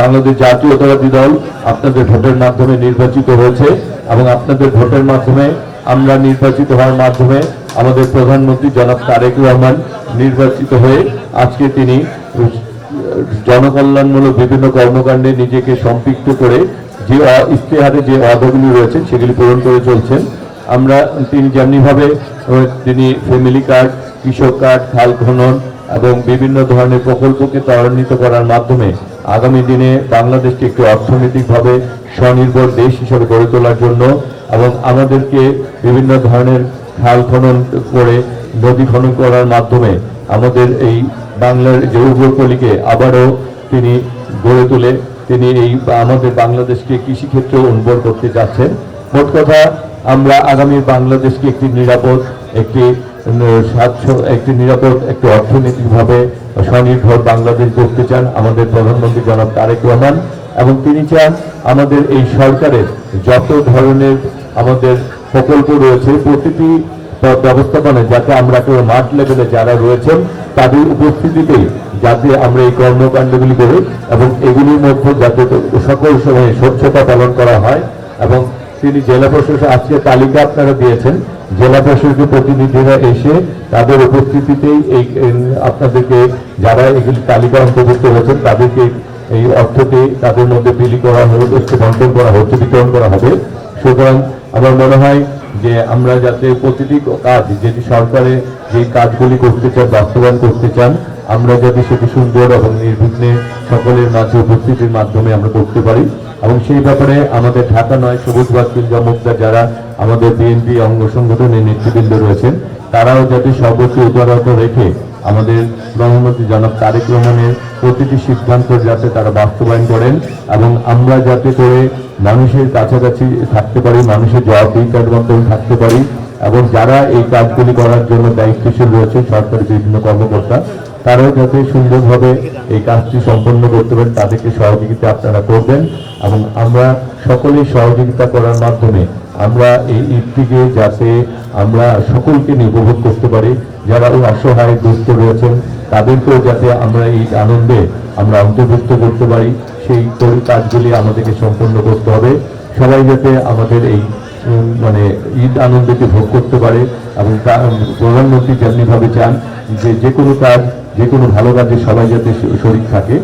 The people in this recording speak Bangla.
বাংলাদেশ জাতীয়তাবাদী দল আপনাদের ভোটের মাধ্যমে নির্বাচিত হয়েছে এবং আপনাদের ভোটের মাধ্যমে আমরা নির্বাচিত হওয়ার মাধ্যমে আমাদের প্রধানমন্ত্রী জনাব তারেক রহমান নির্বাচিত হয়ে আজকে তিনি জনকল্যাণমূলক বিভিন্ন কর্মকাণ্ডে নিজেকে সম্পৃক্ত করে যে ইশতেহারে যে অর্ডারগুলি রয়েছে সেগুলি পূরণ করে চলছেন। আমরা তিনি যেমনিভাবে তিনি ফ্যামিলি কার্ড, কৃষক কার্ড, খাল খনন এবং বিভিন্ন ধরনের প্রকল্পকে ত্বরান্বিত করার মাধ্যমে আগামী দিনে বাংলাদেশকে একটি অর্থনৈতিকভাবে স্বনির্ভর দেশ হিসেবে গড়ে তোলার জন্য এবং আমাদেরকে বিভিন্ন ধরনের খাল খনন করে নদী খনন করার মাধ্যমে আমাদের এই বাংলার যে উর্বরকলিকে আবারও তিনি গড়ে তুলে তিনি এই আমাদের বাংলাদেশকে কৃষিক্ষেত্রে উন্নয়ন করতে যাচ্ছেন। মোট কথা আমরা আগামী বাংলাদেশকে একটি নিরাপদ একটি অর্থনৈতিকভাবে স্বনির্ভর বাংলাদেশ করতে চান আমাদের প্রধানমন্ত্রী জনাব তারেক রহমান, এবং তিনি চান আমাদের এই সরকারের যত ধরনের আমাদের প্রকল্প রয়েছে প্রতিটি ব্যবস্থাপনায় যাতে আমরা কেউ মাঠ লেভেলে যারা রয়েছেন তাদের উপস্থিতিতেই যাতে আমরা এই কর্মকাণ্ডগুলি করি এবং এগুলির মধ্যে যাতে সকল সময়ে স্বচ্ছতা পালন করা হয়। এবং তিনি জেলা প্রশাসক আজকে তালিকা আপনারা দিয়েছেন, জেলা প্রশাসকের প্রতিনিধিরা এসে তাদের উপস্থিতিতেই এই আপনাদেরকে যারা এগুলি তালিকা অন্তর্ভুক্ত হয়েছেন তাদেরকে এই অর্থটি তাদের মধ্যে বিলি করা হবে, বন্টন করা হচ্ছে, বিতরণ করা হবে। সুতরাং আমার মনে হয় যে আমরা যাতে প্রতিটি কাজ যেটি সরকারে যে কাজগুলি করতে চান বাস্তবায়ন করতে চান আমরা যাতে সেটি সুন্দর এবং নির্বিঘ্নে সকলের মাঝে উপস্থিতির মাধ্যমে আমরা করতে পারি। এবং সেই ব্যাপারে আমাদের ঢাকা 9 সবুজবাগ কিংবা যারা আমাদের বিএনপি অঙ্গ সংগঠনের নেতৃবৃন্দ রয়েছেন তারাও যাতে সর্বোচ্চ উদারতা রেখে আমাদের প্রধানমন্ত্রী জনাব তারেক রহমানের প্রতিটি সিদ্ধান্ত যাতে তারা বাস্তবায়ন করেন এবং আমরা যাতে করে মানুষের কাছাকাছি থাকতে পারি, মানুষের জবাবদিহিতার মাধ্যমে থাকতে পারি এবং যারা এই কাজগুলি করার জন্য দায়িত্বশীল রয়েছে সরকারি বিভিন্ন কর্মকর্তা তারাও যাতে সুন্দরভাবে এই কাজটি সম্পন্ন করতে পারেন তাদেরকে সহযোগিতা আপনারা করবেন এবং আমরা সকলেই সহযোগিতা করার মাধ্যমে আমরা এই ঈদটিকে যাতে আমরা সকলকে নিয়ে উপভোগ করতে পারি, যারা অসহায় দুস্থ রয়েছেন তাদেরকেও যাতে আমরা এই আনন্দে আমরা অন্তর্ভুক্ত করতে পারি সেই কাজগুলি আমাদেরকে সম্পন্ন করতে হবে। সবাই যাতে আমাদের এই ঈদ আনন্দকে ভোগ করতে পারে এবং প্রধানমন্ত্রী যেমনিভাবে চান যে কোনো কাজ যে কোনো ভালো কাজে সবাই যাতে শরীক থাকে।